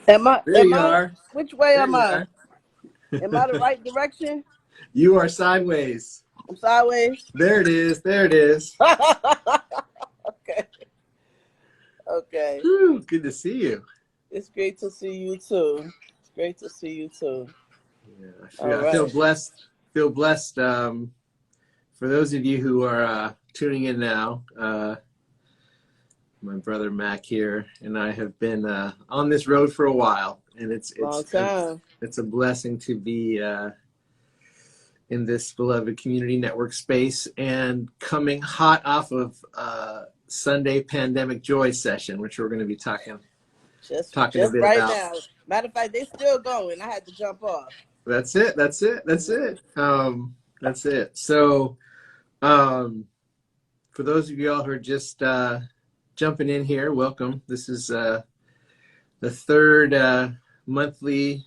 There you I, are. which way There am you I? are. Am I the right direction? You are sideways. I'm sideways. There it is. There it is. Okay. Okay. Whew, good to see you. It's great to see you too. It's great to see you too. Yeah, All I feel right. blessed. Feel blessed. For those of you who are tuning in now, my brother Mac here and I have been on this road for a while, and Long time. it's a blessing to be in this beloved community network space, and coming hot off of Sunday Pandemic Joy session, which we're going to be talking a Just bit right about. now. Matter of fact, they still going. I had to jump off. That's it. That's it. That's it. That's it. So, for those of you all who are just jumping in here, welcome. This is the third monthly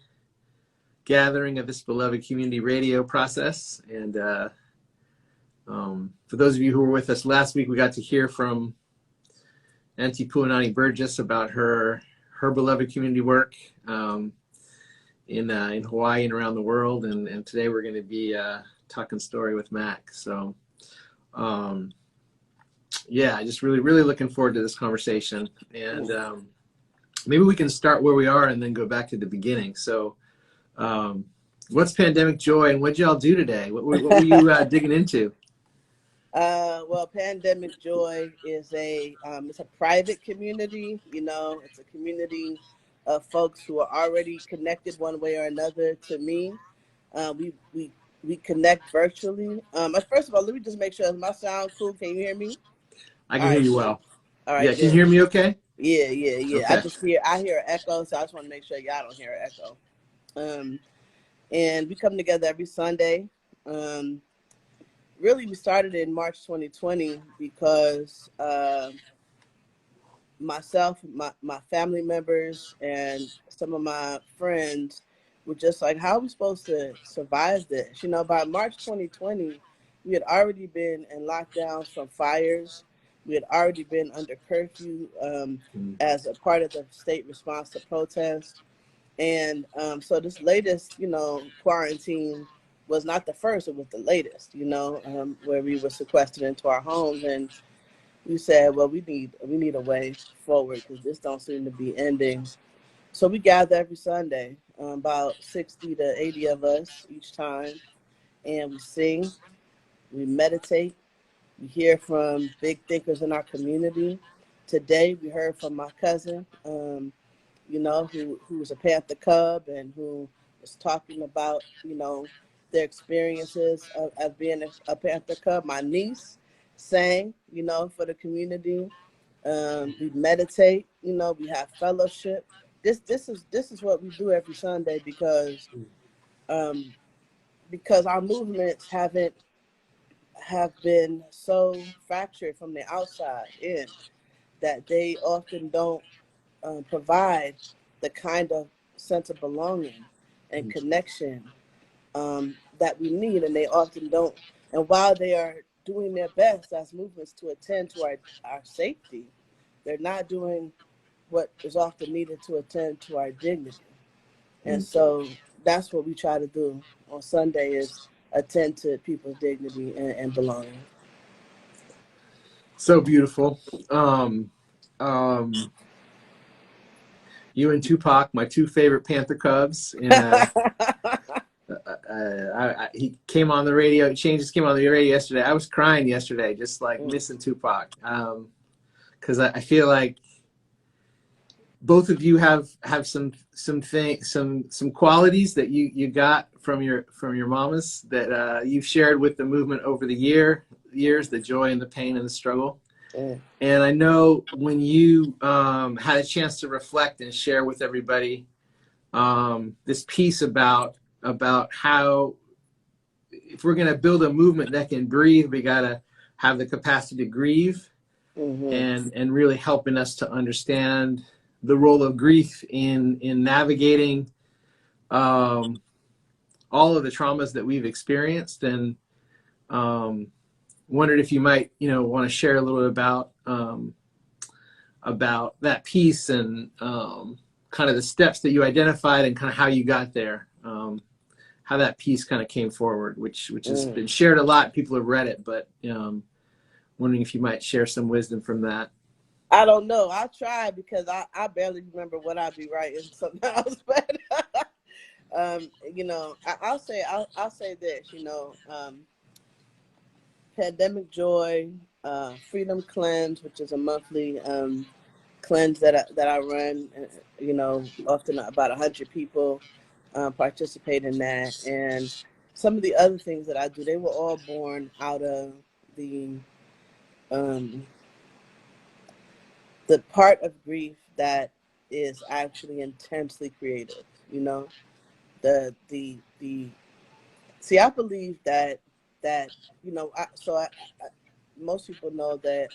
gathering of this beloved community radio process. And for those of you who were with us last week, we got to hear from Auntie Puanani Burgess about her beloved community work in Hawaii and around the world. And today we're going to be talking story with Mac. So yeah, just really looking forward to this conversation. And maybe we can start where we are and then go back to the beginning. So what's Pandemic Joy, and what'd y'all do today? What were you digging into? Well, Pandemic Joy is it's a private community. It's a community of folks who are already connected one way or another to me. We connect virtually. First of all, let me just make sure, is my sound cool? Can you hear me? I can hear you well. All right, Yeah, good. can you hear me okay? Yeah. Okay. I hear an echo, so I just want to make sure y'all don't hear an echo. And we come together every Sunday. Really, we started in March 2020 because myself, my family members, and some of my friends were just like, how are we supposed to survive this? By March 2020, we had already been in lockdowns from fires. We had already been under curfew as a part of the state response to protests. And so this latest, quarantine was not the first, it was the latest, where we were sequestered into our homes. And we said, well, we need a way forward because this don't seem to be ending. So we gather every Sunday, about 60 to 80 of us each time, and we sing, we meditate, we hear from big thinkers in our community. Today we heard from my cousin, who was a Panther Cub and who was talking about, their experiences of being a Panther Cub. My niece sang, for the community. We meditate, we have fellowship. This is what we do every Sunday because our movements have been so fractured from the outside in that they often don't provide the kind of sense of belonging and connection that we need, and they often don't. And while they are doing their best as movements to attend to our safety, they're not doing what is often needed to attend to our dignity. And so that's what we try to do on Sunday, is attend to people's dignity and belonging. So beautiful. You and Tupac, my two favorite Panther Cubs, and he came on the radio. Changes came on the radio yesterday. I was crying yesterday, just like missing Tupac, because I feel like both of you have some qualities that you got from your mamas that you've shared with the movement over the years, the joy and the pain and the struggle. And I know when you had a chance to reflect and share with everybody this piece about how if we're going to build a movement that can breathe, we got to have the capacity to grieve, and really helping us to understand the role of grief in navigating all of the traumas that we've experienced. And wondered if you might, want to share a little bit about that piece and kind of the steps that you identified and kind of how you got there, how that piece kind of came forward, which has been shared a lot. People have read it, but wondering if you might share some wisdom from that. I don't know. I'll try, because I barely remember what I'd be writing sometimes. But you know, I'll say this. You know, Pandemic Joy, Freedom Cleanse, which is a monthly cleanse that I run. You know, often about 100 people participate in that, and some of the other things that I do, they were all born out of the part of grief that is actually intensely creative. You know, the see, I believe that you know, most people know that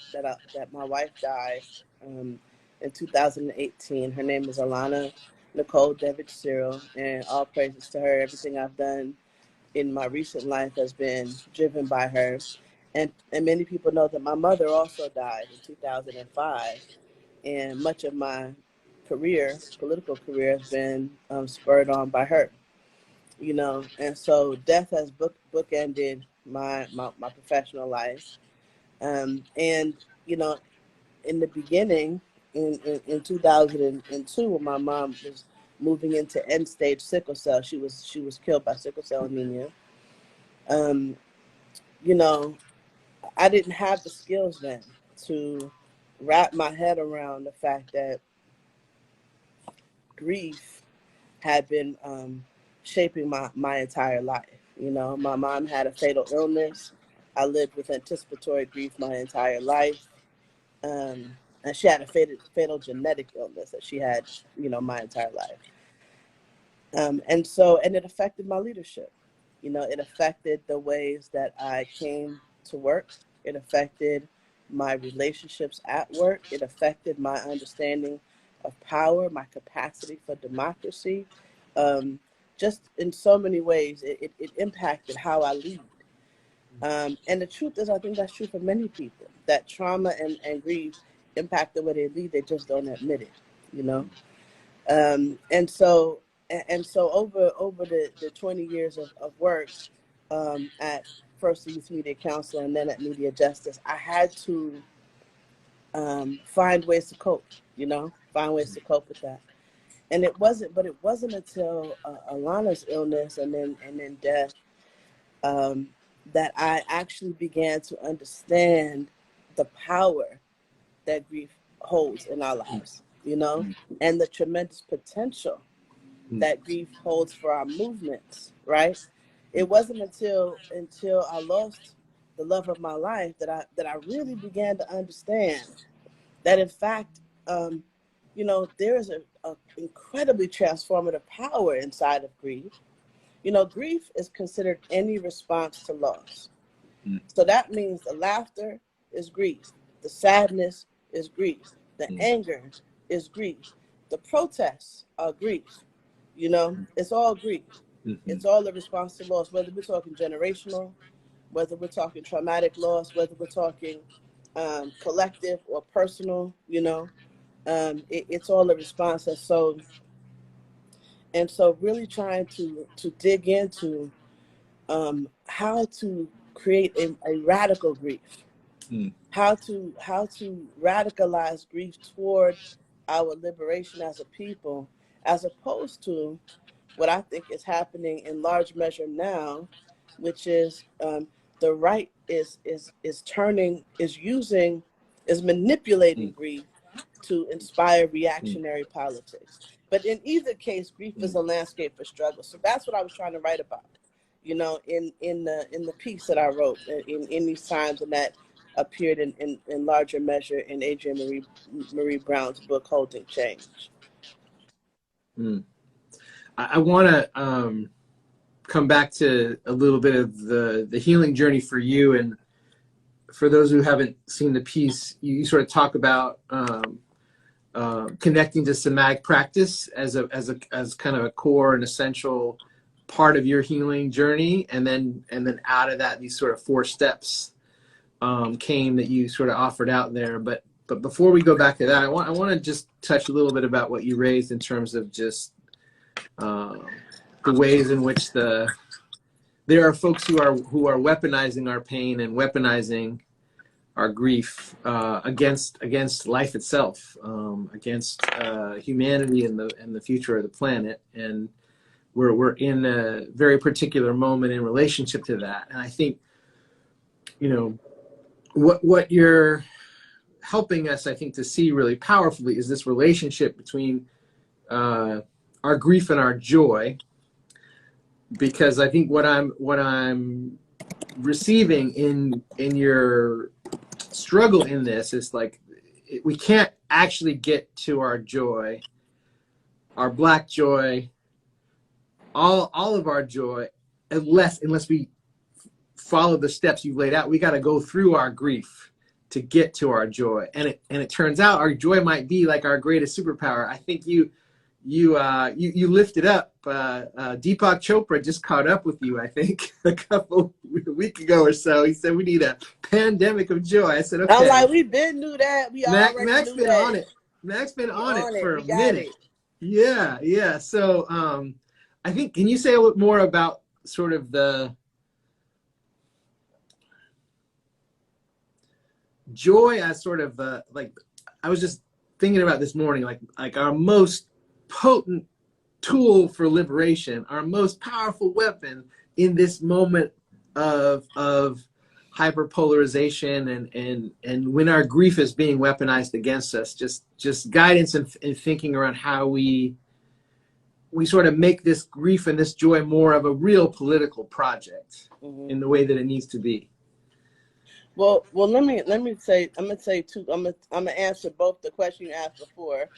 my wife died in 2018. Her name is Malkia Devich-Cyril, and all praises to her. Everything I've done in my recent life has been driven by her. And many people know that my mother also died in 2005, and much of my political career, has been spurred on by her. You know, and so death has bookended my professional life. And you know, in the beginning, in 2002, when my mom was moving into end stage sickle cell, she was killed by sickle cell anemia. You know, I didn't have the skills then to wrap my head around the fact that grief had been shaping my entire life. You know, my mom had a fatal illness. I lived with anticipatory grief my entire life. And she had a fatal genetic illness that she had, you know, my entire life. And it affected my leadership. You know, it affected the ways that I came to work. It affected my relationships at work. It affected my understanding of power, my capacity for democracy. Just in so many ways, it impacted how I lead. And the truth is, I think that's true for many people, that trauma and grief impact the way they lead. They just don't admit it, you know? And so over the 20 years of work at first the Youth Media Council and then at MediaJustice, I had to find ways to cope, you know, find ways to cope with that. And it wasn't until Alana's illness and then death that I actually began to understand the power that grief holds in our lives, you know, and the tremendous potential that grief holds for our movements, right? It wasn't until I lost the love of my life that I really began to understand that, in fact, you know, there is a incredibly transformative power inside of grief. You know, grief is considered any response to loss. So that means the laughter is grief, the sadness is grief, the anger is grief, the protests are grief. You know, it's all grief. It's all a response to loss, whether we're talking generational, whether we're talking traumatic loss, whether we're talking collective or personal, you know, it's all a response. And so really trying to dig into how to create a radical grief, how to radicalize grief toward our liberation as a people, as opposed to what I think is happening in large measure now, which is the right is manipulating grief to inspire reactionary politics. But in either case, grief is a landscape for struggle. So that's what I was trying to write about, you know, in the piece that I wrote in these times, and that appeared in larger measure in Adrienne Marie Brown's book, Holding Change. I want to come back to a little bit of the healing journey for you. And for those who haven't seen the piece, you sort of talk about connecting to somatic practice as kind of a core and essential part of your healing journey, and then out of that, these sort of 4 steps came that you sort of offered out there. But but before we go back to that, I want to just touch a little bit about what you raised in terms of just the ways in which there are folks who are weaponizing our pain and weaponizing our grief against life itself, against humanity and the future of the planet. And we're in a very particular moment in relationship to that. And I think, what you're helping us, I think, to see really powerfully is this relationship between our grief and our joy. Because I think what I'm receiving in your struggle in this is like, we can't actually get to our joy, our Black joy, all of our joy, unless we follow the steps you've laid out. We got to go through our grief to get to our joy, and it turns out our joy might be like our greatest superpower. I think you lifted up. Deepak Chopra just caught up with you, I think, a week ago or so. He said we need a pandemic of joy. I said, okay. I was like, we been knew that. We already Mac's knew been that. on it. Mac's been on it for a minute. Yeah. So I think, can you say a little more about sort of the joy as sort of like, I was just thinking about this morning, like our most potent tool for liberation, our most powerful weapon in this moment of hyperpolarization and when our grief is being weaponized against us, just guidance and thinking around how we sort of make this grief and this joy more of a real political project in the way that it needs to be. Well, let me say, I'm gonna answer both the question you asked before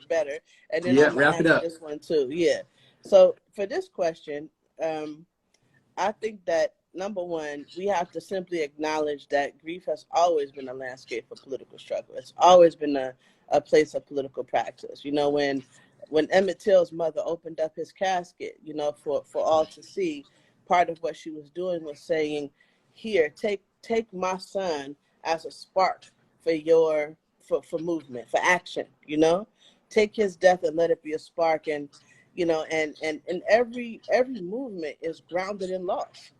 better, and then I'm gonna answer this one too. Yeah. So for this question, I think that number one, we have to simply acknowledge that grief has always been a landscape of political struggle. It's always been a place of political practice. When Emmett Till's mother opened up his casket, for all to see, part of what she was doing was saying, here, take my son as a spark for movement, for action, take his death and let it be a spark. And, and every movement is grounded in loss.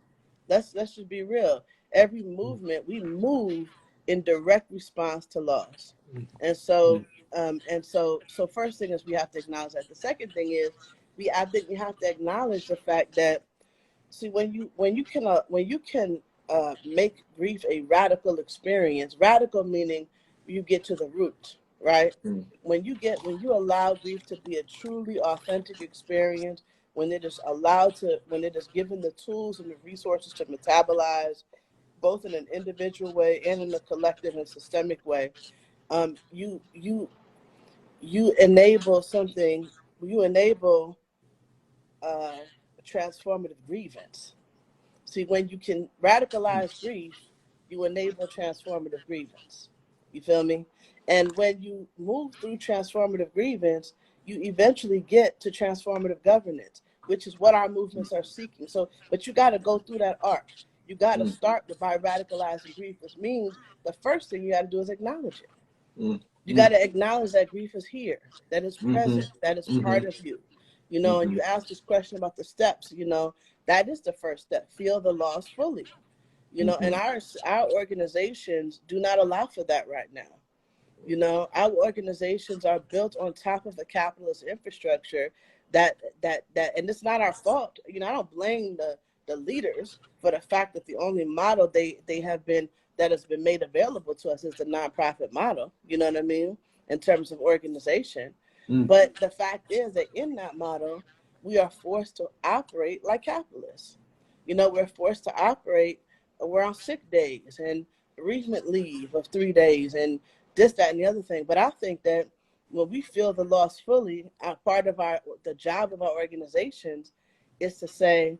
Let's just be real. Every movement, we move in direct response to loss. And so first thing is we have to acknowledge that. The second thing is I think we have to acknowledge the fact that, see, when you can make grief a radical experience, radical meaning you get to the root, right? When you allow grief to be a truly authentic experience, when it is given the tools and the resources to metabolize, both in an individual way and in a collective and systemic way, you enable something. You enable transformative grievance. See, when you can radicalize grief, you enable transformative grievance. You feel me? And when you move through transformative grievance, you eventually get to transformative governance, which is what our movements are seeking. So, but you got to go through that arc. You got to start by radicalizing grief, which means the first thing you got to do is acknowledge it. You got to acknowledge that grief is here, that it's present, that it's part of you. And you asked this question about the steps, that is the first step. Feel the loss fully. And our organizations do not allow for that right now. Our organizations are built on top of a capitalist infrastructure that and it's not our fault. I don't blame the leaders for the fact that the only model they have been that has been made available to us is the nonprofit model. You know what I mean? In terms of organization. But the fact is that in that model, we are forced to operate like capitalists. We're forced to operate. We're on sick days and bereavement leave of 3 days and this, that, and the other thing. But I think that when we feel the loss fully, part of the job of our organizations is to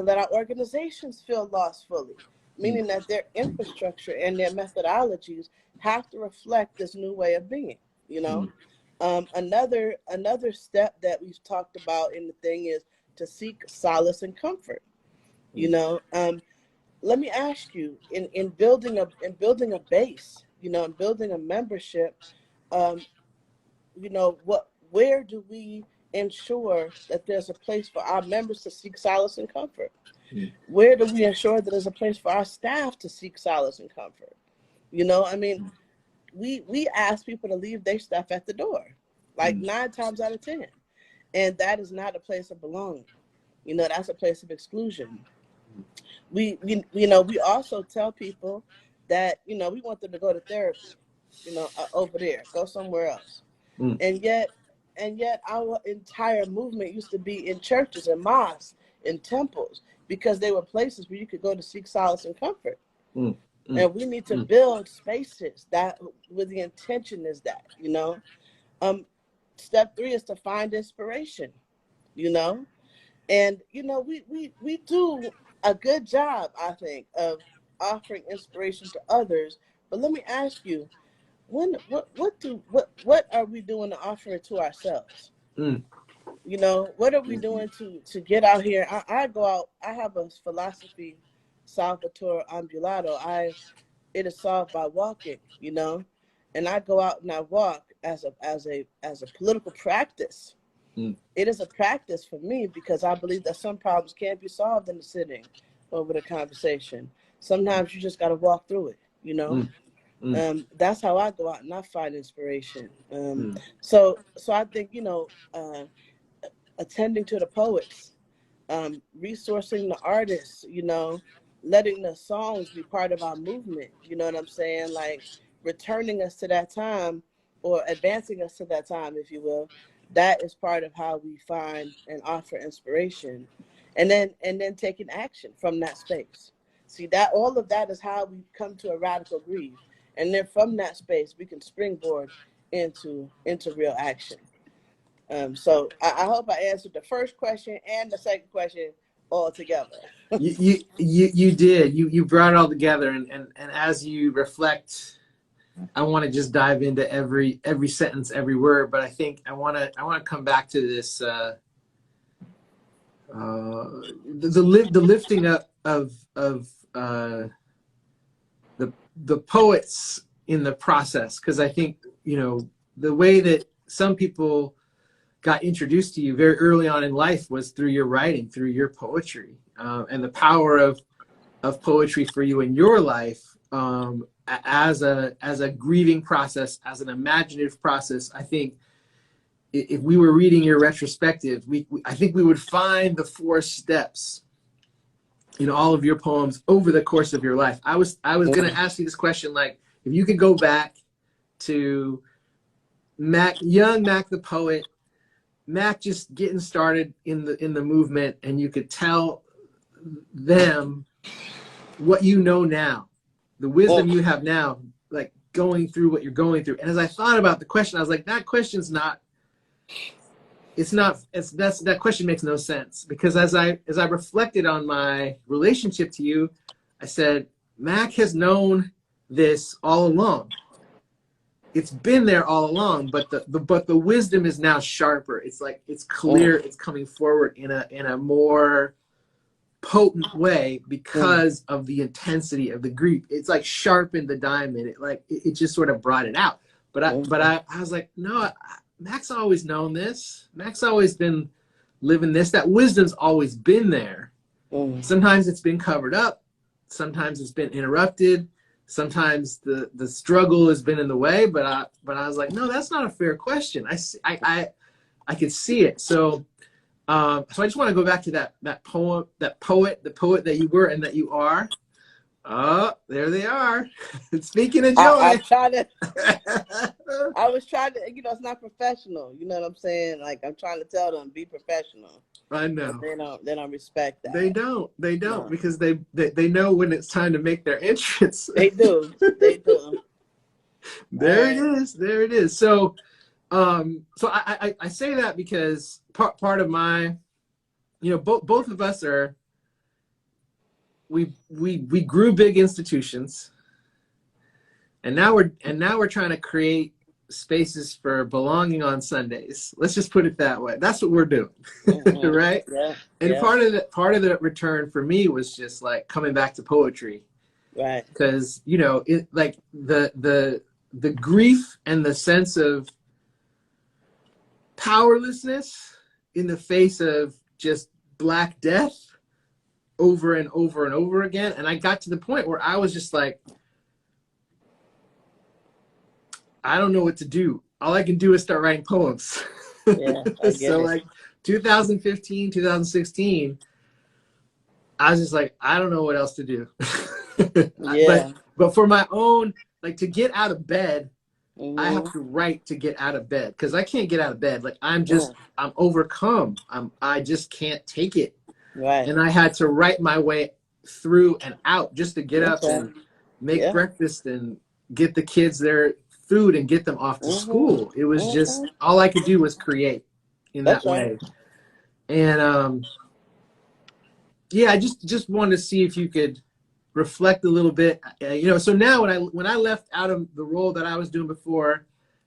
let our organizations feel loss fully, meaning that their infrastructure and their methodologies have to reflect this new way of being. Another step that we've talked about in the thing is to seek solace and comfort. Let me ask you, in building a base, you know, and building a membership, you know, where do we ensure that there's a place for our members to seek solace and comfort? Where do we ensure that there's a place for our staff to seek solace and comfort? You know, I mean, we ask people to leave their stuff at the door, like 9 times out of 10. And that is not a place of belonging. You know, that's a place of exclusion. We also tell people that, you know, we want them to go to therapy, you know, over there, go somewhere else. And yet our entire movement used to be in churches and mosques and temples, because they were places where you could go to seek solace and comfort. And we need to build spaces that where the intention is that, you know. Step 3 is to find inspiration, you know. And, you know, we do a good job, I think, of offering inspiration to others. But let me ask you, what are we doing to offer it to ourselves? You know, what are we doing to get out here? I go out, I have a philosophy, Salvatore Ambulato. It is solved by walking, you know, and I go out and I walk as a political practice. It is a practice for me, because I believe that some problems can't be solved in the sitting or with a conversation. Sometimes you just got to walk through it, you know. That's how I go out and I find inspiration. So I think, you know, attending to the poets, resourcing the artists, you know, letting the songs be part of our movement, you know what I'm saying? Like returning us to that time, or advancing us to that time, if you will. That is part of how we find and offer inspiration, and then taking action from that space. See, that all of that is how we come to a radical grief, and then from that space we can springboard into real action. So I hope I answered the first question and the second question all together. You did. You brought it all together, and as you reflect, I want to just dive into every sentence, every word. But I think I want to come back to this the lifting up of the poets in the process, because I think, you know, the way that some people got introduced to you very early on in life was through your writing, through your poetry, and the power of poetry for you in your life, as a grieving process, as an imaginative process. I think if we were reading your retrospective, I think we would find the 4 steps in all of your poems over the course of your life. I was going to ask you this question, like, if you could go back to young Mac the poet, Mac just getting started in the movement, and you could tell them what you know now, the wisdom you have now, like going through what you're going through. And as I thought about the question, I was like, that question's not, that question makes no sense, because as I reflected on my relationship to you, I said, Mac has known this all along. It's been there all along, but the wisdom is now sharper. It's like, it's clear, it's coming forward in a more potent way because of the intensity of the grief. It's like sharpened the diamond. It just sort of brought it out. But I was like, no, Mac's always known this. Mac's always been living this. That wisdom's always been there. Sometimes it's been covered up. Sometimes it's been interrupted. Sometimes the struggle has been in the way. But I was like, no, that's not a fair question. I could see it. So I just want to go back to that poet, the poet that you were and that you are. Oh, there they are. Speaking of joy. I was trying to, you know, it's not professional. You know what I'm saying? Like, I'm trying to tell them, be professional. I know. They don't respect that. They don't, no. Because they know when it's time to make their entrance. They do. There it is. So, I say that because part of my, you know, both of us are, we grew big institutions, and now we're trying to create spaces for belonging on Sundays. Let's just put it that way. That's what we're doing, right? Yeah. And part of the return for me was just like coming back to poetry, Right. Because, you know, it like the grief and the sense of powerlessness in the face of just Black death over and over and over again. And I got to the point where I was just like, I don't know what to do. All I can do is start writing poems. Yeah, I get So it. like 2015, 2016, I was just like, I don't know what else to do. but Yeah. but for my own, like, to get out of bed, I have Mm-hmm. to write to get out of bed, because I can't get out of bed. Like, I'm Mm. overcome. I just can't take it. Right. And I had to write my way through and out just to get up Okay. and make Yeah. breakfast and get the kids their food and get them off to Mm-hmm. school. It was just, Mm-hmm. all I could do was create in that That's right. way. And yeah, I just wanted to see if you could reflect a little bit. You know, so now when I left out of the role that I was doing before,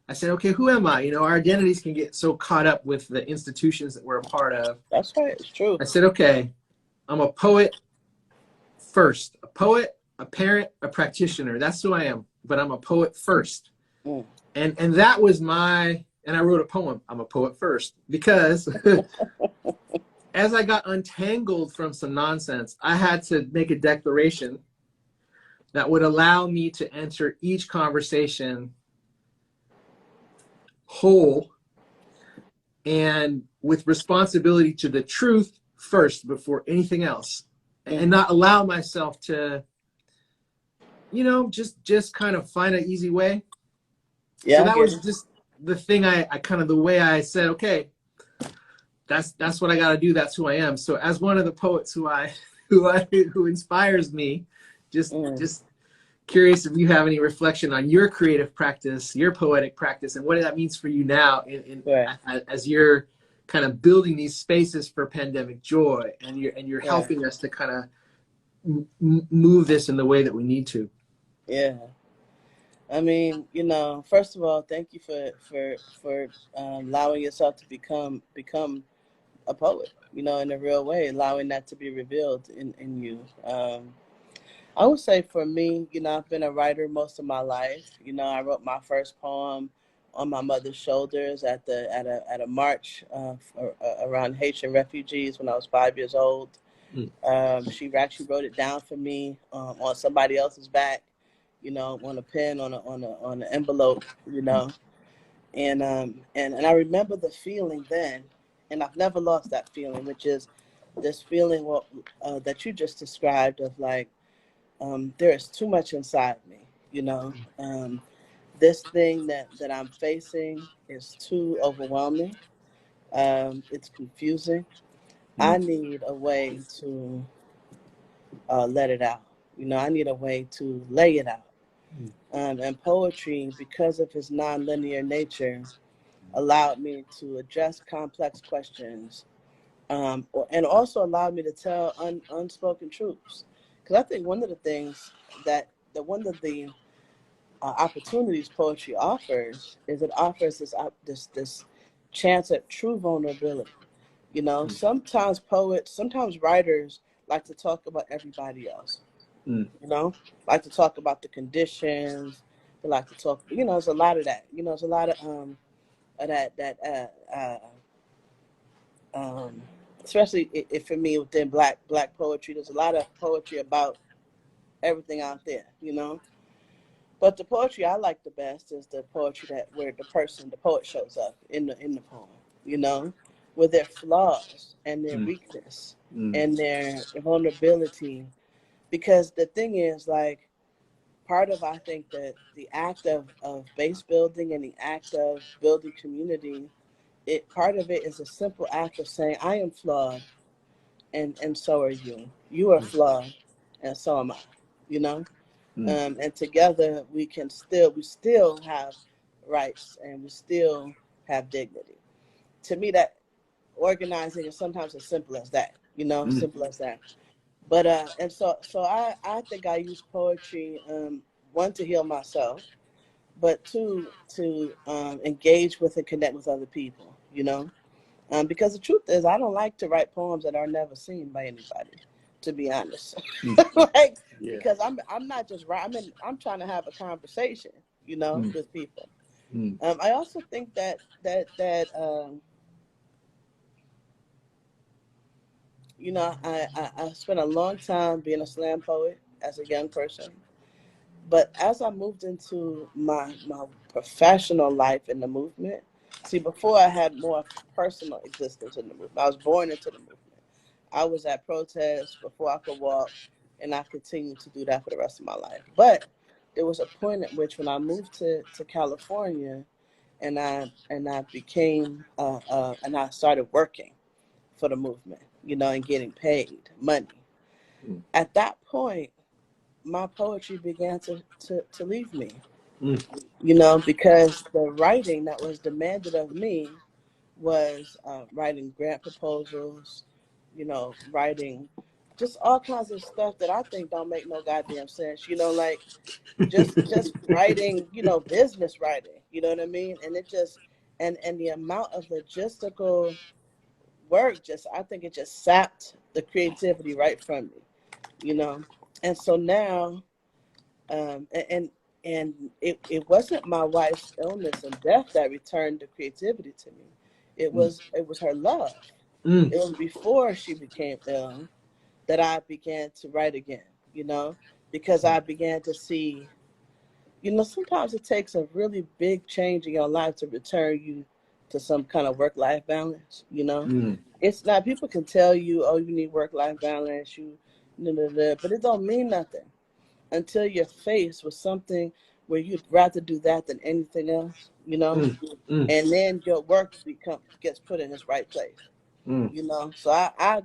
I said, okay, who am I? You know, our identities can get so caught up with the institutions that we're a part of. That's right. It's true. I said, okay, I'm a poet first, a poet, a parent, a practitioner. That's who I am. But I'm a poet first. Mm. And that was and I wrote a poem. I'm a poet first, because as I got untangled from some nonsense, I had to make a declaration that would allow me to enter each conversation whole and with responsibility to the truth first before anything else, and not allow myself to, you know, just kind of find an easy way. Yeah, So I that get was it. just the thing. I kind of, the way I said, okay, that's what I got to do. That's who I am. So as one of the poets who inspires me, just curious if you have any reflection on your creative practice, your poetic practice, and what that means for you now Right. as you're kind of building these spaces for pandemic joy, and you're Right. helping us to kind of move this in the way that we need to. Yeah. I mean, you know, first of all, thank you for allowing yourself to become a poet. You know, in a real way, allowing that to be revealed in you. I would say for me, you know, I've been a writer most of my life. You know, I wrote my first poem on my mother's shoulders at a march around Haitian refugees when I was 5 years old. She actually wrote it down for me on somebody else's back, you know, on a pen on an envelope, you know, and I remember the feeling then, and I've never lost that feeling, which is this feeling that you just described of like, there is too much inside me, you know. This thing that I'm facing is too overwhelming. It's confusing. I need a way to let it out. You know, I need a way to lay it out. And poetry, because of its nonlinear nature, allowed me to address complex questions, and also allowed me to tell unspoken truths. Because I think one of the things one of the opportunities poetry offers is it offers this chance at true vulnerability. You know, sometimes writers like to talk about everybody else. You know, like to talk about the conditions. They like to talk. You know, there's a lot of that. You know, there's a lot of um, especially if for me within black poetry, there's a lot of poetry about everything out there. You know, but the poetry I like the best is the poetry where the poet shows up in the poem. You know, with their flaws and their weakness and their vulnerability. Because the thing is, like, part of, I think, that the act of base building and the act of building community, part of it is a simple act of saying, I am flawed, and so are you. You are flawed, and so am I. You know, and together we still have rights, and we still have dignity. To me, that organizing is sometimes as simple as that. You know, simple as that. But and so I think I use poetry, one, to heal myself, but two, to engage with and connect with other people, you know, because the truth is I don't like to write poems that are never seen by anybody. to be honest. Mm. Like, Yeah. because I'm not just right. I'm trying to have a conversation, you know, Mm. with people. Mm. I also think that you know, I spent a long time being a slam poet as a young person. But as I moved into my professional life in the movement, see, before I had more personal existence in the movement. I was born into the movement. I was at protests before I could walk, and I continued to do that for the rest of my life. But there was a point at which when I moved to California, and I became and I started working for the movement, you know, and getting paid money. Mm. At that point, my poetry began to leave me, Mm. you know, because the writing that was demanded of me was writing grant proposals, you know, writing just all kinds of stuff that I think don't make no goddamn sense, you know, like just writing, you know, business writing, you know what I mean? And it just and the amount of logistical work just I think it just sapped the creativity right from me, you know. And so now and it wasn't my wife's illness and death that returned the creativity to me. Mm. It was her love. Mm. It was before she became ill that I began to write again, you know, because I began to see, you know, sometimes it takes a really big change in your life to return you to some kind of work-life balance, you know. Mm. It's not, people can tell you, oh, you need work-life balance, you, but it don't mean nothing until you're faced with something where you'd rather do that than anything else, you know, Mm. Mm. and then your work gets put in its right place, Mm. you know. So I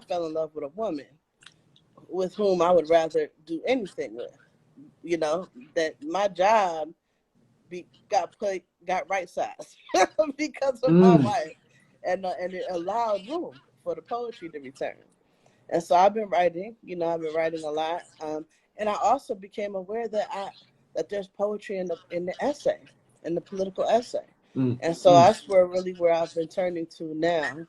fell in love with a woman with whom I would rather do anything with, you know, that my job got right sized because of my Mm. wife, and it allowed room for the poetry to return. And so I've been writing, you know, I've been writing a lot. And I also became aware that there's poetry in the essay, in the political essay. Mm. And so Mm. that's where I've been turning to now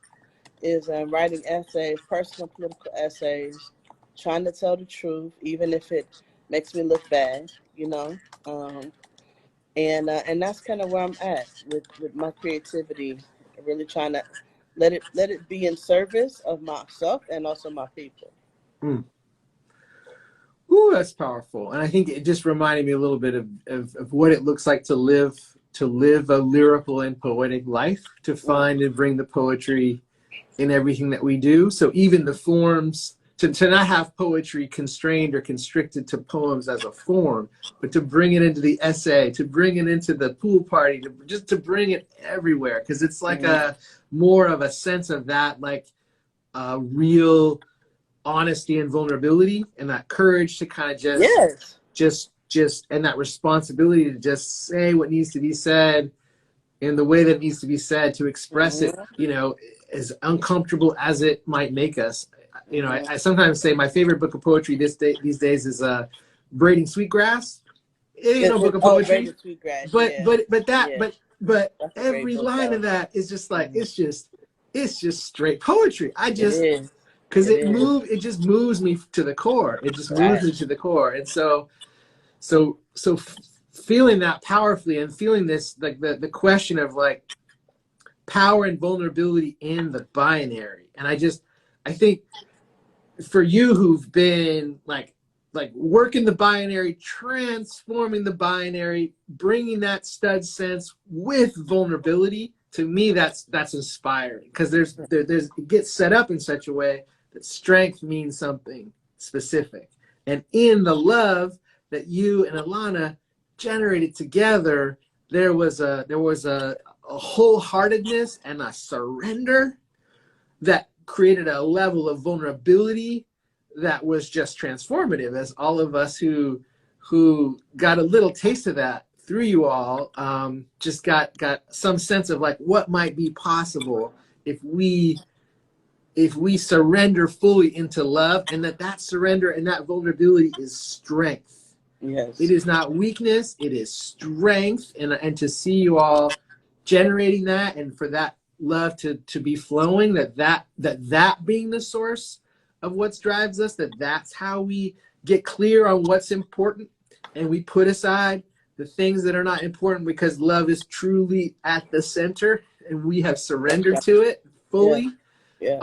is writing essays, personal political essays, trying to tell the truth, even if it makes me look bad, you know. And that's kind of where I'm at with my creativity, really trying to let it be in service of myself and also my people. Mm. Ooh, that's powerful. And I think it just reminded me a little bit of what it looks like to live a lyrical and poetic life, to find and bring the poetry in everything that we do. So even the forms, to not have poetry constrained or constricted to poems as a form, but to bring it into the essay, to bring it into the pool party, just to bring it everywhere. Because it's like a more of a sense of that, like real honesty and vulnerability, and that courage to kind of Yes. just and that responsibility to just say what needs to be said in the way that it needs to be said, to express it, you know, as uncomfortable as it might make us. You know, I sometimes say my favorite book of poetry these days is Braiding Sweetgrass. It ain't no book of poetry, Braided Sweetgrass, but yeah. Yeah. but That's a great every book line of though. that is just like it's just straight poetry. I It just is. because It is. it just moves me to the core. It just moves Right. me to the core. And so feeling that powerfully and feeling this, like the question of like power and vulnerability in the binary. And I think for you who've been like working the binary, transforming the binary, bringing that stud sense with vulnerability, to me that's inspiring, because there's it gets set up in such a way that strength means something specific, and in the love that you and Alana generated together, there was a wholeheartedness and a surrender that created a level of vulnerability that was just transformative, as all of us who got a little taste of that through you all just got some sense of like what might be possible if we surrender fully into love, and that surrender and that vulnerability is strength. It Yes. is not weakness, it is strength. And to see you all generating that, and for that love to be flowing, that being the source of what drives us, that's how we get clear on what's important, and we put aside the things that are not important because love is truly at the center and we have surrendered to it fully. You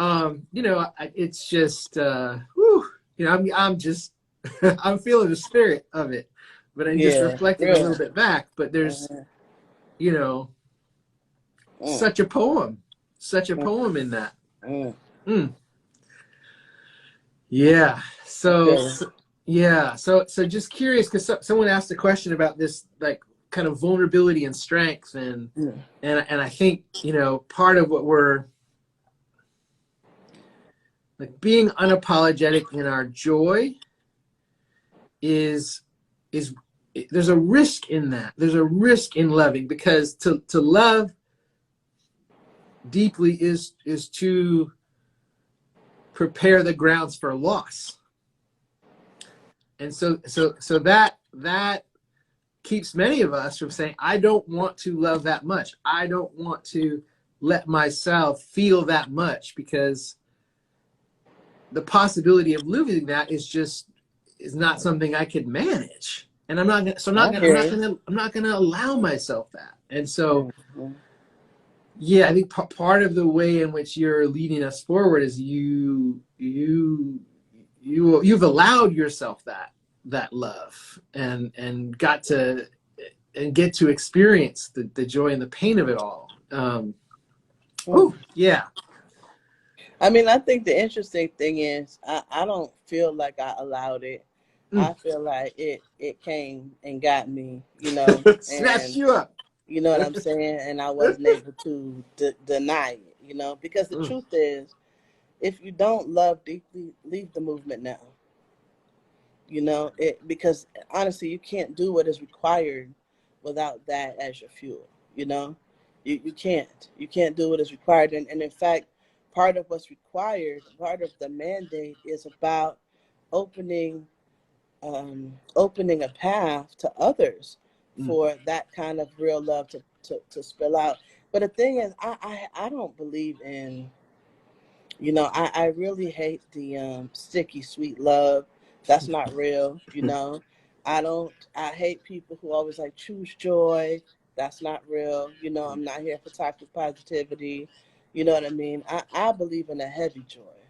know, it's just, whew, you know, I'm just, I'm feeling the spirit of it, but I'm just reflecting a little bit back. But there's, you know, such a poem in that. Yeah. So just curious, because someone asked a question about this, like, kind of vulnerability and strength, and I think, you know, part of what we're like, being unapologetic in our joy is there's a risk in that. There's a risk in loving, because to love deeply is to prepare the grounds for loss. And so that keeps many of us from saying, I don't want to love that much. I don't want to let myself feel that much, because the possibility of losing that is not something I could manage. And I'm not gonna allow myself that. And so, yeah, I think part of the way in which you're leading us forward is you've allowed yourself that love and get to experience the joy and the pain of it all. Yeah. I mean, I think the interesting thing is I don't feel like I allowed it. I feel like it came and got me, you know, snatched you up. You know what I'm saying? And I wasn't able to deny it, you know, because the truth is, if you don't love deeply, leave the movement now. You know, because honestly, you can't do what is required without that as your fuel. You know, you can't do what is required. And in fact, part of what's required, part of the mandate is about opening a path to others for that kind of real love to spill out. But the thing is, I don't believe in, you know, I really hate the sticky sweet love. That's not real, you know. I hate people who always like choose joy. That's not real. You know, I'm not here for toxic positivity. You know what I mean? I believe in a heavy joy.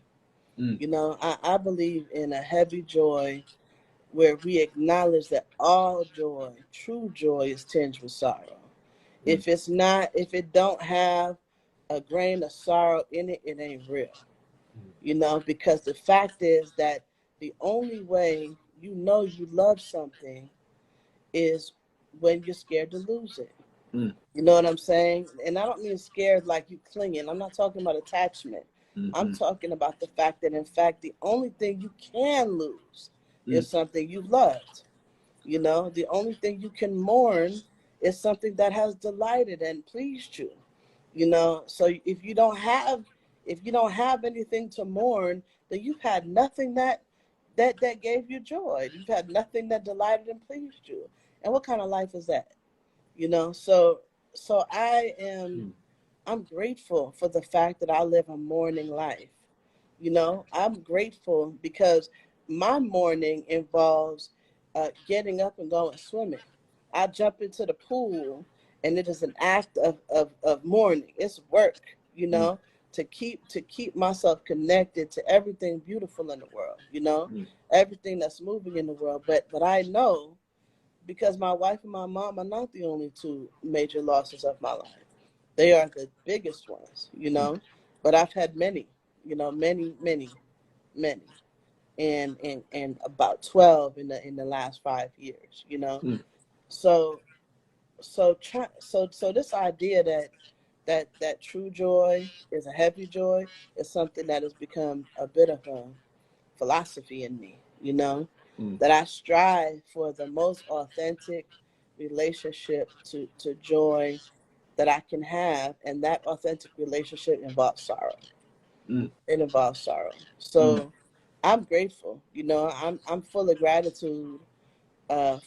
You know, I believe in a heavy joy where we acknowledge that all joy, true joy, is tinged with sorrow. If it don't have a grain of sorrow in it, it ain't real. You know, because the fact is that the only way you know you love something is when you're scared to lose it. You know what I'm saying? And I don't mean scared like you clinging. I'm not talking about attachment. I'm talking about the fact that, in fact, the only thing you can lose is something you've loved. You know, the only thing you can mourn is something that has delighted and pleased you. You know, so if you don't have anything to mourn, then you've had nothing that gave you joy. You've had nothing that delighted and pleased you. And what kind of life is that? You know, so I'm grateful for the fact that I live a mourning life. You know, I'm grateful because my mourning involves getting up and going swimming. I jump into the pool, and it is an act of mourning. It's work, you know, to keep myself connected to everything beautiful in the world, you know, everything that's moving in the world. But I know, because my wife and my mom are not the only two major losses of my life. They are the biggest ones, you know, but I've had many, you know, many, and about 12 in the last 5 years, you know. So this idea that true joy is a heavy joy is something that has become a bit of a philosophy in me, you know, that I strive for the most authentic relationship to joy that I can have, and that authentic relationship involves sorrow. It involves sorrow. So I'm grateful, you know, I'm full of gratitude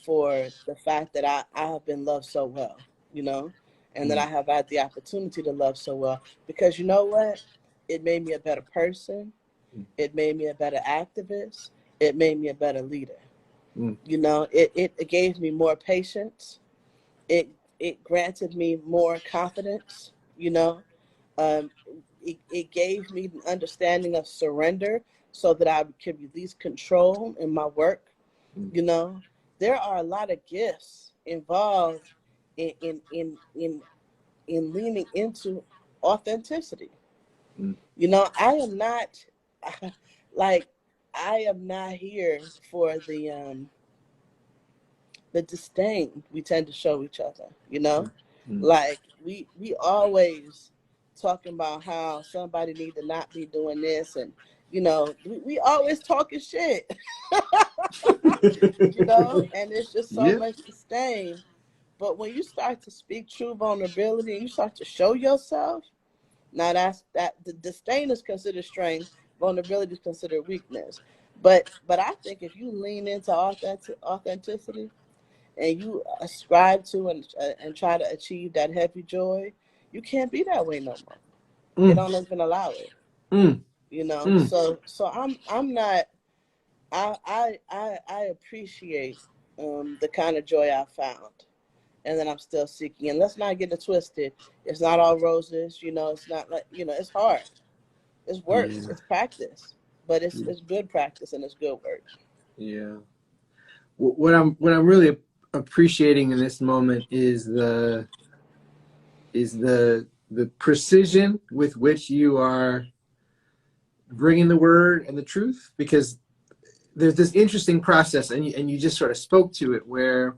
for the fact that I have been loved so well, you know, and that I have had the opportunity to love so well, because you know what? It made me a better person. It made me a better woman. It made me a better daughter. It made me a better friend. It made me a better mother. You know, it made me a better, everything. You know, it made me a better, it made me a better, It made me a better activist. It made me a better leader. Mm. You know, it gave me more patience. It granted me more confidence. You know, um, it gave me an understanding of surrender so that I could release control in my work. You know, there are a lot of gifts involved in leaning into authenticity. You know, I am not like I am not here for the disdain we tend to show each other, you know? Like we always talking about how somebody need to not be doing this, and you know, we always talking shit. You know, and it's just so Yeah. much disdain. But when you start to speak true vulnerability and you start to show yourself, now that the disdain is considered strength, vulnerability is considered weakness. But I think if you lean into authenticity and you ascribe to and try to achieve that heavy joy, you can't be that way no more. They don't even allow it. You know, so I'm not. I appreciate the kind of joy I found, and then I'm still seeking. And let's not get it twisted. It's not all roses. You know, it's not like, you know, it's hard. It's work. Yeah. It's practice. But it's good practice and it's good work. Yeah. What I'm really appreciating in this moment is the precision with which you are bringing the word and the truth, because there's this interesting process, and you just sort of spoke to it, where,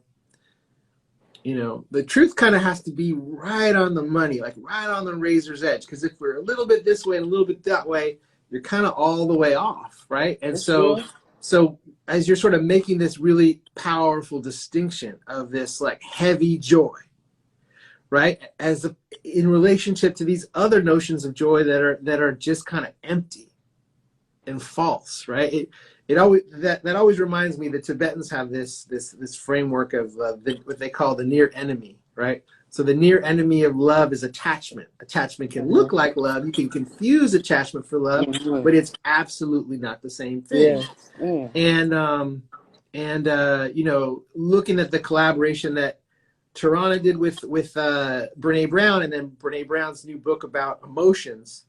you know, the truth kind of has to be right on the money, like right on the razor's edge, because if we're a little bit this way and a little bit that way, you're kind of all the way off, right? And It's so true. so as you're sort of making this really powerful distinction of this like heavy joy, right, in relationship to these other notions of joy that are just kind of empty and false, right? It always that always reminds me that Tibetans have this framework of what they call the near enemy, right? So the near enemy of love is attachment. Attachment can look like love. You can confuse attachment for love, but it's absolutely not the same thing. Yeah. And you know, looking at the collaboration that Tarana did with Brene Brown, and then Brene Brown's new book about emotions,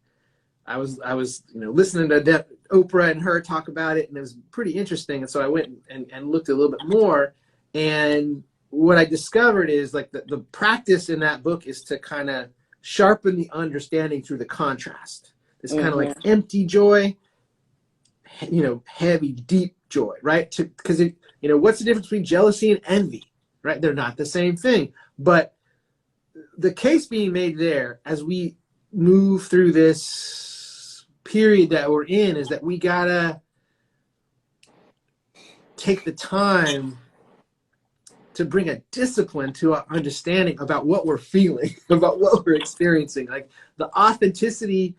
I was you know, listening to Oprah and her talk about it, and it was pretty interesting. And so I went and looked a little bit more, and what I discovered is like the practice in that book is to kind of sharpen the understanding through the contrast. This kind of like empty joy, you know, heavy, deep joy, right? Because you know, what's the difference between jealousy and envy, right? They're not the same thing. But the case being made there, as we move through this period that we're in, is that we gotta take the time to bring a discipline to our understanding about what we're feeling, about what we're experiencing. Like the authenticity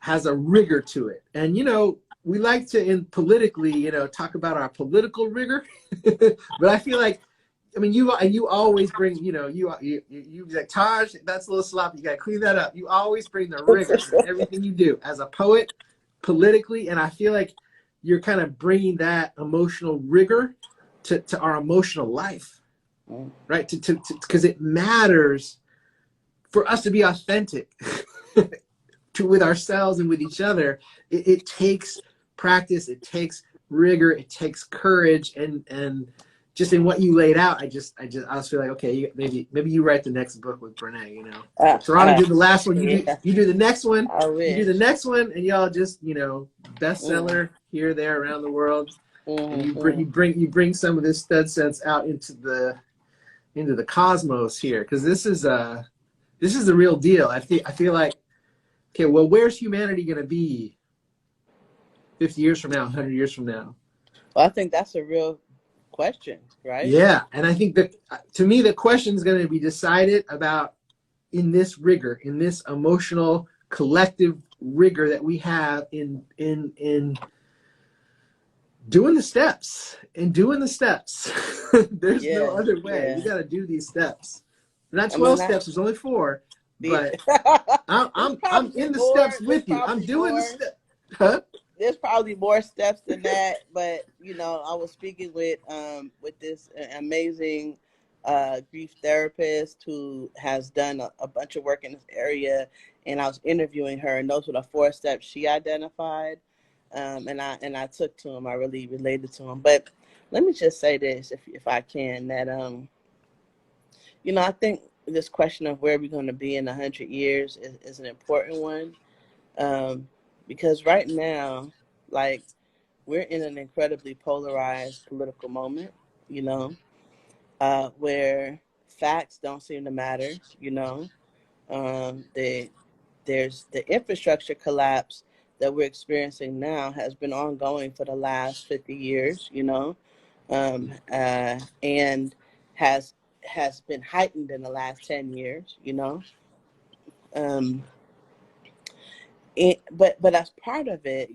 has a rigor to it. And, you know, we like to, politically, you know, talk about our political rigor, but I feel like, I mean, you always bring, you know, you like, Taj, that's a little sloppy. You got to clean that up. You always bring the rigor in everything you do as a poet, politically. And I feel like you're kind of bringing that emotional rigor to our emotional life, right? Because it matters for us to be authentic with ourselves and with each other. It takes practice. It takes rigor. It takes courage. And just in what you laid out, I just feel like, okay, maybe you write the next book with Brene, you know. Toronto did the last one, you do the next one, you do the next one, and y'all just, you know, bestseller here, there, around the world. And you bring some of this stud sense out into the cosmos here, because this is the real deal. I feel like, okay, well, where's humanity going to be 50 years from now, 100 years from now? Well, I think that's a real question, right? Yeah, and I think that, to me, the question is going to be decided about in this rigor, in this emotional collective rigor that we have in doing the steps. There's no other way. We got to do these steps. Not 12 steps. There's only 4. But I'm in the steps with you. I'm doing the steps. Huh? there's probably more steps than that, but I was speaking with this amazing grief therapist who has done a bunch of work in this area, and I was interviewing her, and those were the 4 steps she identified, and I took to them. I really related to them. But let me just say this, if I can, that I think this question of where we're going to be in 100 years is an important one, because right now, like, we're in an incredibly polarized political moment, where facts don't seem to matter. There's the infrastructure collapse that we're experiencing now has been ongoing for the last 50 years, and has been heightened in the last 10 years, um, but as part of it,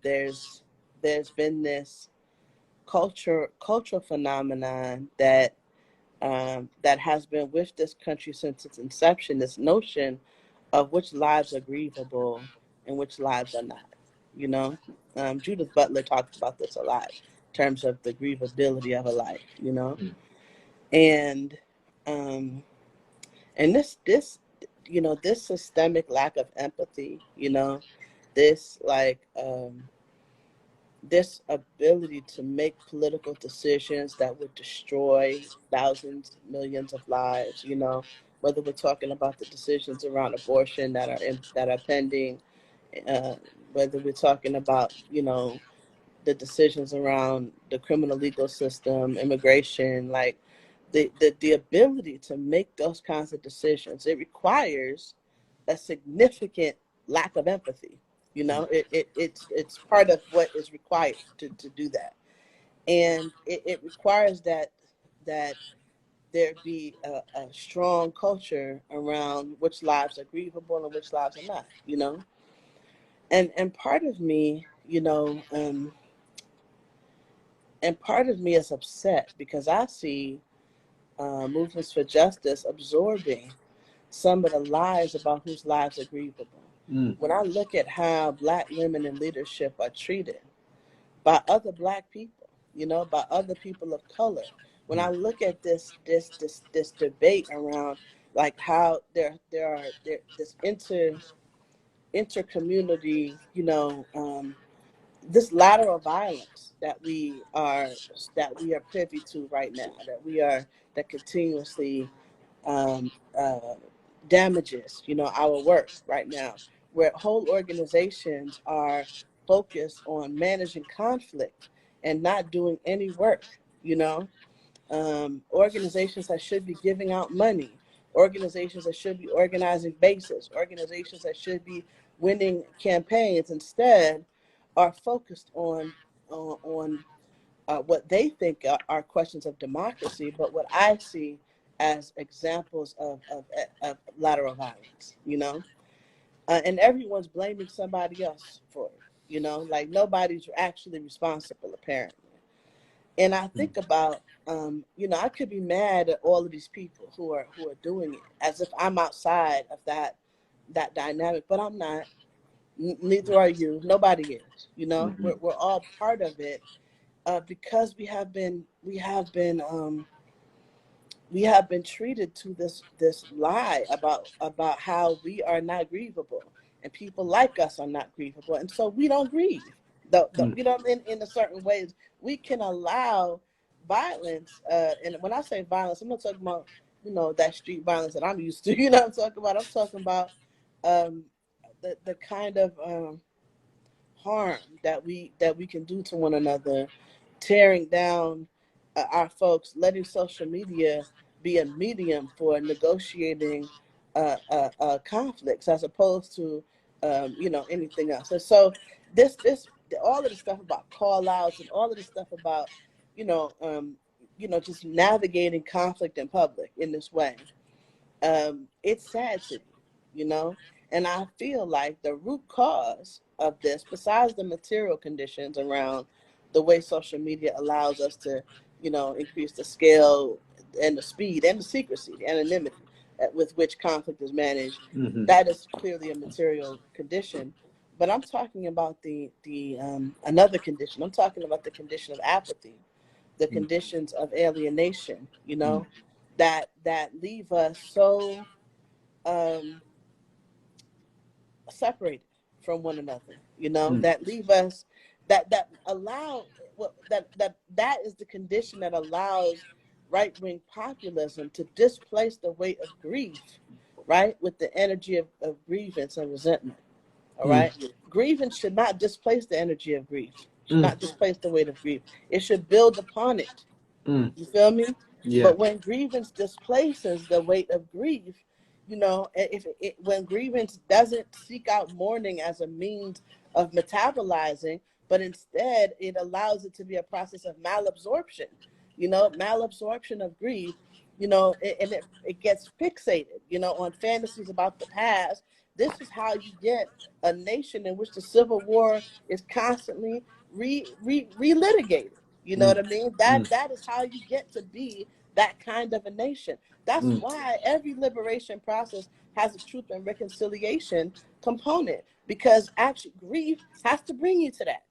there's been this cultural phenomenon that has been with this country since its inception. This notion of which lives are grievable and which lives are not. Judith Butler talks about this a lot in terms of the grievability of a life. And um, and this systemic lack of empathy. This this ability to make political decisions that would destroy thousands, millions of lives, whether we're talking about the decisions around abortion that are pending, uh, whether we're talking about, the decisions around the criminal legal system, immigration, like the ability to make those kinds of decisions, it requires a significant lack of empathy. It's part of what is required to do that. And it requires that there be a strong culture around which lives are grievable and which lives are not, and part of me, and part of me is upset because I see movements for justice absorbing some of the lies about whose lives are grievable. When I look at how Black women in leadership are treated by other Black people, by other people of color, when I look at this debate around, like, how there this intercommunity, this lateral violence that we are privy to right now, that continuously um, uh, damages, our work right now, where whole organizations are focused on managing conflict and not doing any work, organizations that should be giving out money, organizations that should be organizing bases, organizations that should be winning campaigns, instead are focused on what they think are questions of democracy, but what I see as examples of lateral violence, and everyone's blaming somebody else for it, like nobody's actually responsible, apparently. And I think about, I could be mad at all of these people who are doing it as if I'm outside of that dynamic, but I'm not. Neither are you. Nobody is. We're all part of it, because we have been treated to this lie about how we are not grievable and people like us are not grievable, and so we don't grieve. In a certain ways we can allow violence, and when I say violence, I'm not talking about that street violence that I'm used to. I'm talking about um, the kind of harm that we can do to one another, tearing down our folks, letting social media be a medium for negotiating conflicts as opposed to anything else. And so this all of the stuff about call outs and all of the stuff about you know um, just navigating conflict in public in this way, it's sad to me, you know. And I feel like the root cause of this, besides the material conditions around the way social media allows us to, increase the scale and the speed and the secrecy, the anonymity with which conflict is managed, that is clearly a material condition. but I'm talking about the another condition. I'm talking about the condition of apathy, the conditions of alienation, you know, that leave us so separated from one another, you know, that leave us, that allow, well, that is the condition that allows right-wing populism to displace the weight of grief, right, with the energy of grievance and resentment. All right. Grievance should not displace the energy of grief, should not displace the weight of grief. It should build upon it. You feel me? Yeah. But when grievance displaces the weight of grief, you know, when grievance doesn't seek out mourning as a means of metabolizing, but instead it allows it to be a process of malabsorption, you know, malabsorption of grief, you know, and it gets fixated, you know, on fantasies about the past. This is how you get a nation in which the Civil War is constantly relitigated. You know what I mean? That is how you get to be that kind of a nation. That's why every liberation process has a truth and reconciliation component, because actually grief has to bring you to that.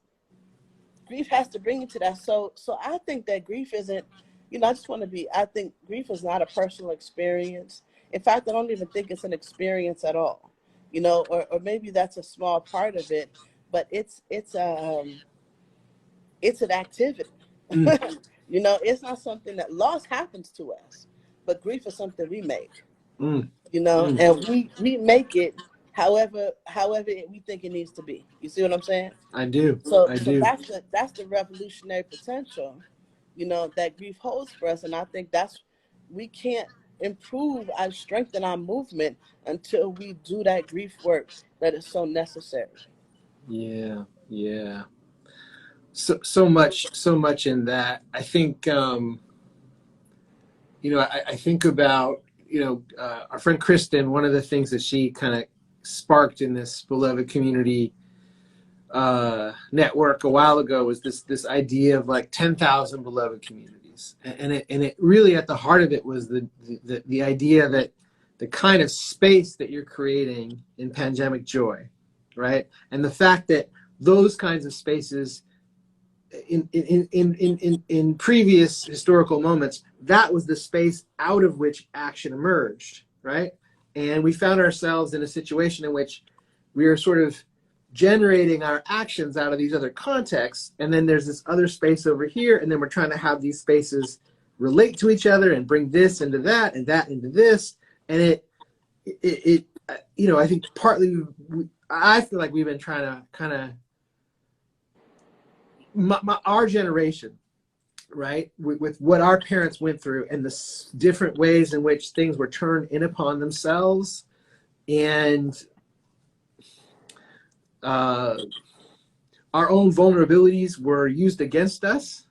Grief has to bring you to that. So I think that grief isn't, you know, I think grief is not a personal experience. In fact, I don't even think it's an experience at all, you know, or maybe that's a small part of it, but it's an activity. You know, it's not something that loss happens to us, but grief is something we make, you know, and we make it however we think it needs to be. You see what I'm saying? I do. So I do. that's the revolutionary potential, you know, that grief holds for us. And I think we can't improve and strengthen our movement until we do that grief work that is so necessary. Yeah. Yeah. So much in that. I think, you know, I think about, you know, our friend Kristen, one of the things that she kind of sparked in this beloved community network a while ago was this idea of like 10,000 beloved communities. And it really, at the heart of it, was the idea that the kind of space that you're creating in Pandemic Joy, right? And the fact that those kinds of spaces in previous historical moments, that was the space out of which action emerged, right? And we found ourselves in a situation in which we are sort of generating our actions out of these other contexts, and then there's this other space over here, and then we're trying to have these spaces relate to each other and bring this into that and that into this, and it you know, I think partly I feel like we've been trying to kind of our generation, right, with what our parents went through and the different ways in which things were turned in upon themselves, and our own vulnerabilities were used against us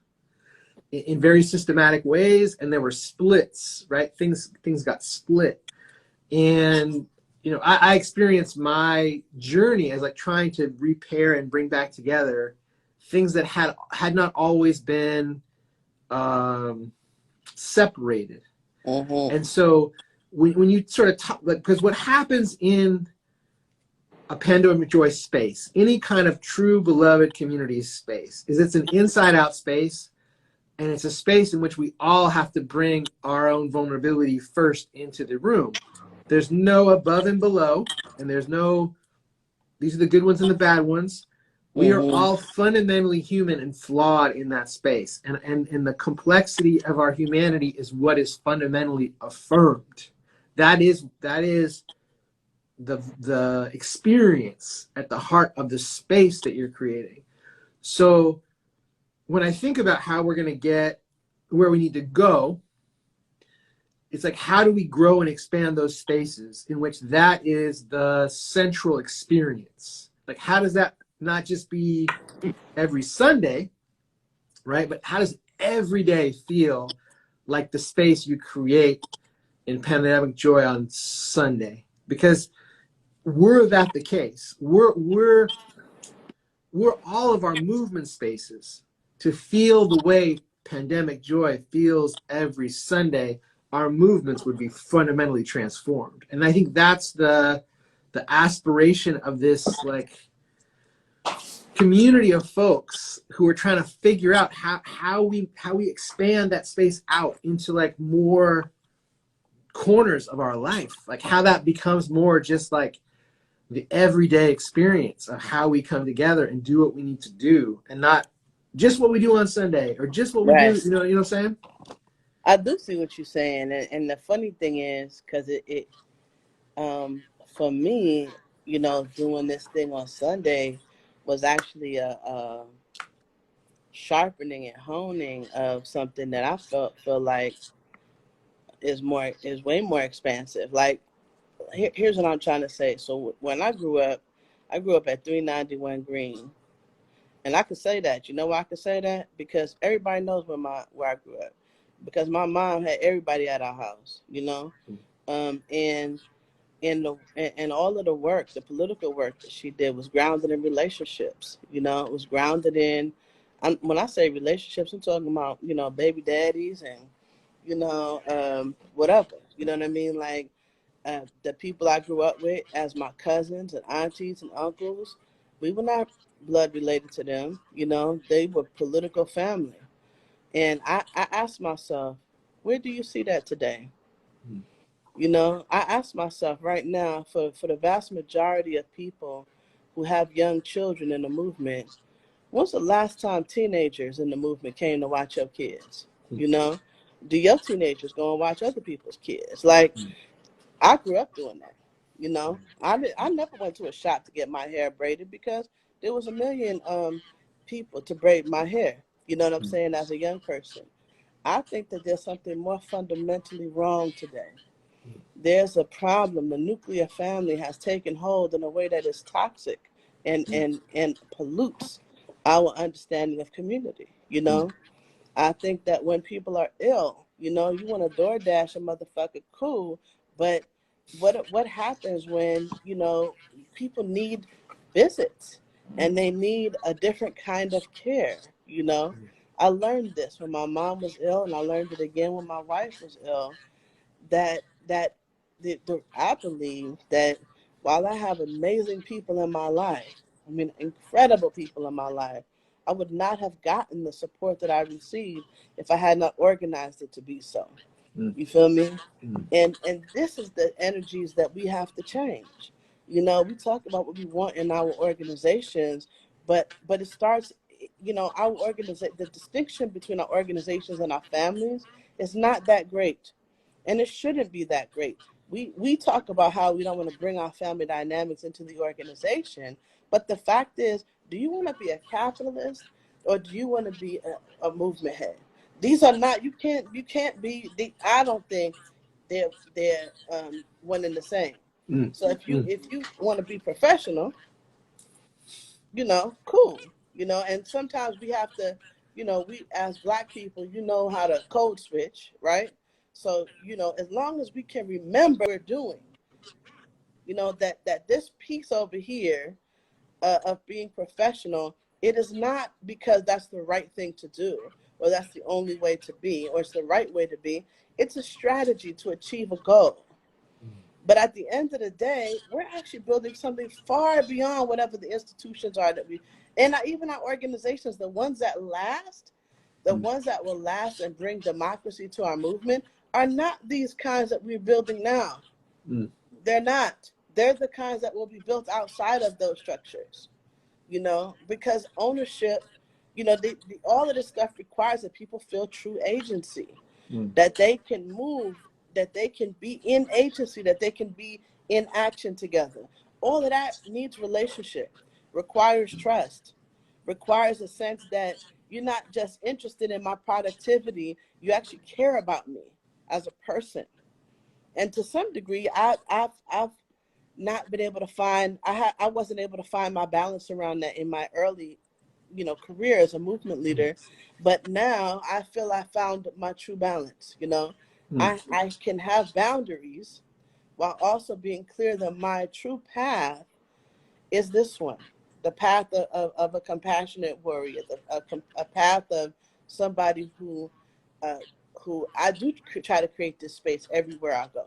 in very systematic ways, and there were splits, right? Things got split, and you know, I experienced my journey as like trying to repair and bring back together things that had not always been separated. And so when you sort of talk, like, because what happens in a Pandemic Joy space, any kind of true beloved community space, is it's an inside out space, and it's a space in which we all have to bring our own vulnerability first into the room. There's no above and below, and there's no, these are the good ones and the bad ones. We are all fundamentally human and flawed in that space. And the complexity of our humanity is what is fundamentally affirmed. That is the experience at the heart of the space that you're creating. So when I think about how we're going to get where we need to go, it's like, how do we grow and expand those spaces in which that is the central experience? Like, how does that not just be every Sunday, right? But how does every day feel like the space you create in Pandemic Joy on Sunday? Because were that the case, we're all of our movement spaces to feel the way Pandemic Joy feels every Sunday, our movements would be fundamentally transformed. And I think that's the aspiration of this, like, community of folks who are trying to figure out how we expand that space out into like more corners of our life, like how that becomes more just like the everyday experience of how we come together and do what we need to do, and not just what we do on Sunday or just what we do. Right. You know what I'm saying? I do see what you're saying, and the funny thing is, because for me, doing this thing on Sunday was actually a sharpening and honing of something that I feel like is way more expansive. Like, here's what I'm trying to say. So when I grew up at 391 Green, and I could say that. You know why I could say that? Because everybody knows where I grew up. Because my mom had everybody at our house. And and all of the work, the political work that she did, was grounded in relationships. It was grounded in. When I say relationships, I'm talking about baby daddies and whatever. You know what I mean? Like, the people I grew up with as my cousins and aunties and uncles, we were not blood related to them. They were political family. And I asked myself, where do you see that today? I ask myself right now, for the vast majority of people who have young children in the movement, when's the last time teenagers in the movement came to watch your kids? Do your teenagers go and watch other people's kids? Like, I grew up doing that. I never went to a shop to get my hair braided because there was a million people to braid my hair. You know what I'm saying? As a young person, I think that there's something more fundamentally wrong today. There's a problem. The nuclear family has taken hold in a way that is toxic and pollutes our understanding of community. I think that when people are ill, you want to DoorDash a motherfucker, cool, but what happens when people need visits and they need a different kind of care? I learned this when my mom was ill, and I learned it again when my wife was ill. That I believe that while I have amazing people in my life, I mean incredible people in my life, I would not have gotten the support that I received if I had not organized it to be so. You feel me? And this is the energies that we have to change. We talk about what we want in our organizations, but it starts. Our organization, the distinction between our organizations and our families is not that great, and it shouldn't be that great. We talk about how we don't want to bring our family dynamics into the organization, but the fact is, do you want to be a capitalist or do you want to be a movement head? These are not. You can't be. I don't think they're one and the same. So if you want to be professional, cool. And sometimes we have to, we as Black people, how to code switch, right? So, as long as we can remember what we're doing, that this piece over here of being professional, it is not because that's the right thing to do or that's the only way to be or it's the right way to be. It's a strategy to achieve a goal. But at the end of the day, we're actually building something far beyond whatever the institutions are and even our organizations, the ones that last, the ones that will last and bring democracy to our movement are not these kinds that we're building now. They're not. They're the kinds that will be built outside of those structures, because ownership, all of this stuff requires that people feel true agency, that they can move, that they can be in agency, that they can be in action together. All of that needs relationship, requires trust, requires a sense that you're not just interested in my productivity, you actually care about me as a person. And to some degree, I've not been able to find. I wasn't able to find my balance around that in my early, career as a movement leader, but now I feel I found my true balance. I can have boundaries while also being clear that my true path is this one, the path of a compassionate warrior, a path of somebody who I do try to create this space everywhere I go.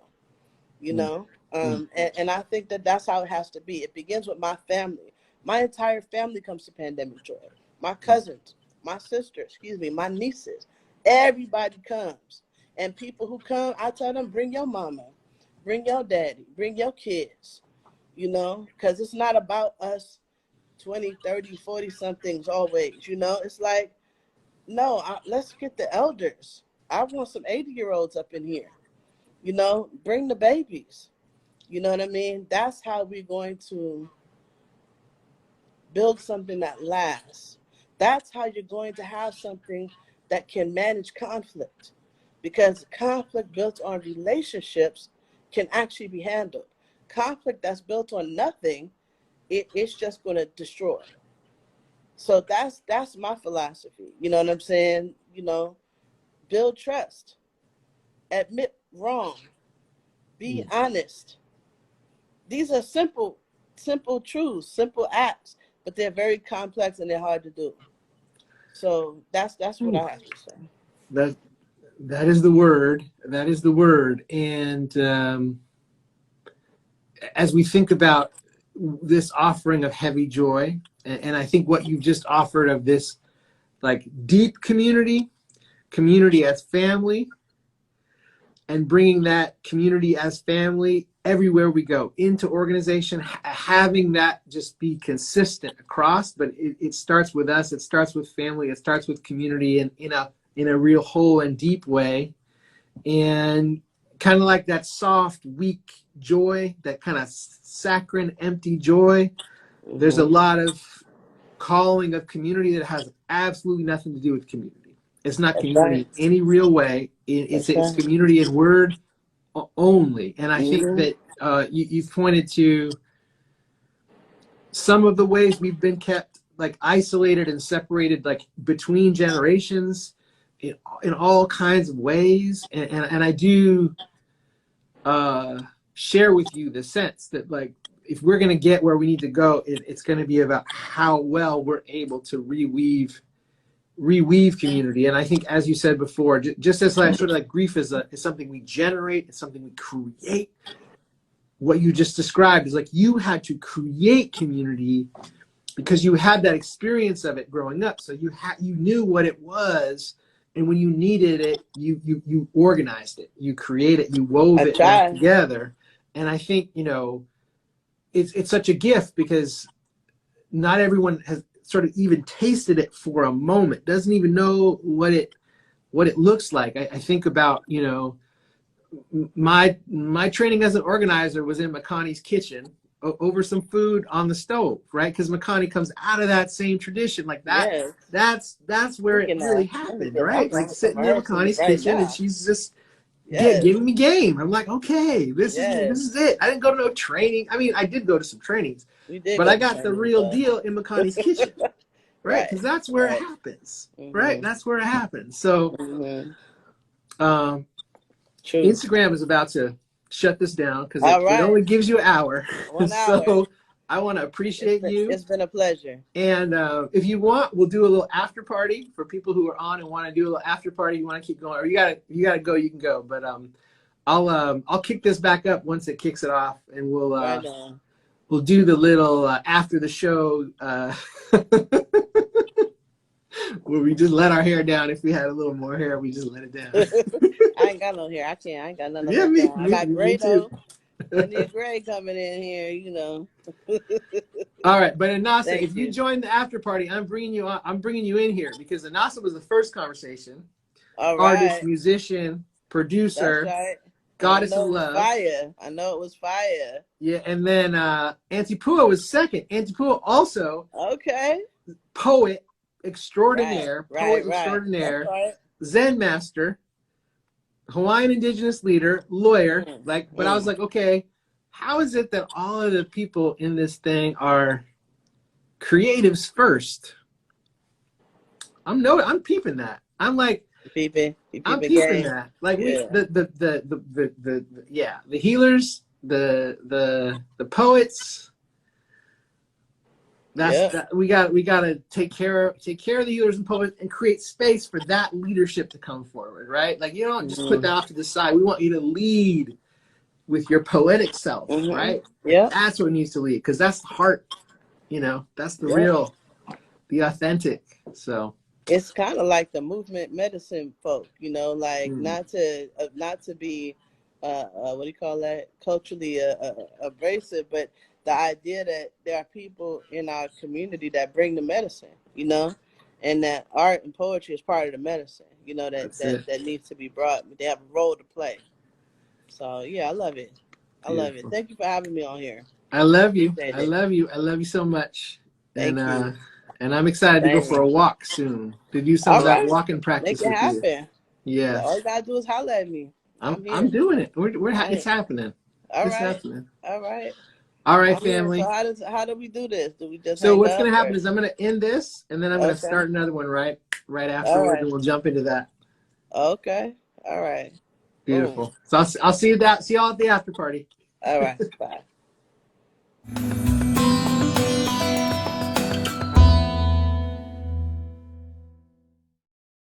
And I think that that's how it has to be. It begins with my family. My entire family comes to Pandemic Joy. My cousins, my sister, my nieces, everybody comes. And people who come, I tell them, bring your mama, bring your daddy, bring your kids, you know, because it's not about us 20, 30, 40 somethings always, you know. It's like, no, let's get the elders. I want some 80-year-olds up in here, you know, bring the babies. You know what I mean? That's how we're going to build something that lasts. That's how you're going to have something that can manage conflict, because conflict built on relationships can actually be handled. Conflict that's built on nothing, it's just going to destroy. So that's my philosophy. You know what I'm saying? You know, build trust, admit wrong, be honest. These are simple truths, simple acts, but they're very complex and they're hard to do. So that's what I have to say. That is the word. That is the word. And as we think about this offering of heavy joy, and I think what you've just offered of this, like, deep community as family, and bringing that community as family everywhere we go, into organization, having that just be consistent across. But it starts with us. It starts with family. It starts with community, and in a real whole and deep way. And kind of like that soft, weak joy, that kind of saccharine, empty joy. There's a lot of calling of community that has absolutely nothing to do with community. It's not community in any real way. It's community in word only. And I think that you've pointed to some of the ways we've been kept, like, isolated and separated, like, between generations in all kinds of ways. And I do share with you the sense that, like, if we're going to get where we need to go, it's going to be about how well we're able to reweave community. And I think, as you said before, just as like sort of like grief is something we generate, it's something we create. What you just described is like you had to create community because you had that experience of it growing up. So you knew what it was, and when you needed it, you organized it, you created it, you wove it back together. And I think, you know, it's such a gift because not everyone has sort of even tasted it for a moment, doesn't even know what it looks like. I think about, you know, my training as an organizer was in Makani's kitchen over some food on the stove, right? Because Makani comes out of that same tradition, like that. Yes. That's where it really happened, right? Like sitting in Makani's kitchen and she's just giving me game. I'm like, okay, this is it. I didn't go to no training. I mean, I did go to some trainings, but I got the real deal in Makani's kitchen, right? Because that's where it happens, right? That's where it happens. So, Instagram is about to shut this down because it only gives you an hour. 1 hour. So I want to appreciate you. It's been a pleasure. And if you want, we'll do a little after party for people who are on and want to do a little after party. You want to keep going, or you gotta go, you can go. But I'll kick this back up once it kicks it off, and we'll do the little after the show where we just let our hair down. If we had a little more hair, we just let it down. I ain't got no hair. I ain't got none of that. I got gray though. I need gray coming in here, you know. All right, but Anasa, if you join the after party, I'm bringing you in here because Anasa was the first conversation. All right. Artist, musician, producer, goddess of love. Fire. I know it was fire. Yeah, and then Auntie Pua was second. Auntie Pua also poet extraordinaire, extraordinaire, Zen master, Hawaiian indigenous leader, lawyer. But I was like, okay, how is it that all of the people in this thing are creatives first? I'm peeping that. I'm like, I'm peeping that. Like the healers, the poets. We got to take care of the healers and poets and create space for that leadership to come forward, right? Like, you don't just put that off to the side. We want you to lead with your poetic self, right? Yeah, that's what needs to lead, because that's the heart You know, that's the Yep. real, the authentic. So It's kind of like the movement medicine folk, you know, like mm, not to be what do you call that, culturally abrasive, but the idea that there are people in our community that bring the medicine, you know, and that art and poetry is part of the medicine, you know, that's it. that needs to be brought. They have a role to play. So yeah, I love it. I love it. Beautiful. Thank you for having me on here. I love you. Appreciate I it. love you. I love you so much. Thank you. And I'm excited to go for Same. a walk soon, to do some All of that right. walking Make practice it with you. happen. Yeah. All you gotta do is holler at me. I'm I'm here. doing it. It's I happening. all It's right. happening. All right. All right, I'm here. So family. how do we do this? Do we just So hang what's up gonna happen or is I'm gonna end this, and then I'm gonna okay. start another one right All afterwards, right. and we'll jump into that. Okay. All right. Boom. Beautiful. So I'll see you that. See y'all at the after party. All right. Bye.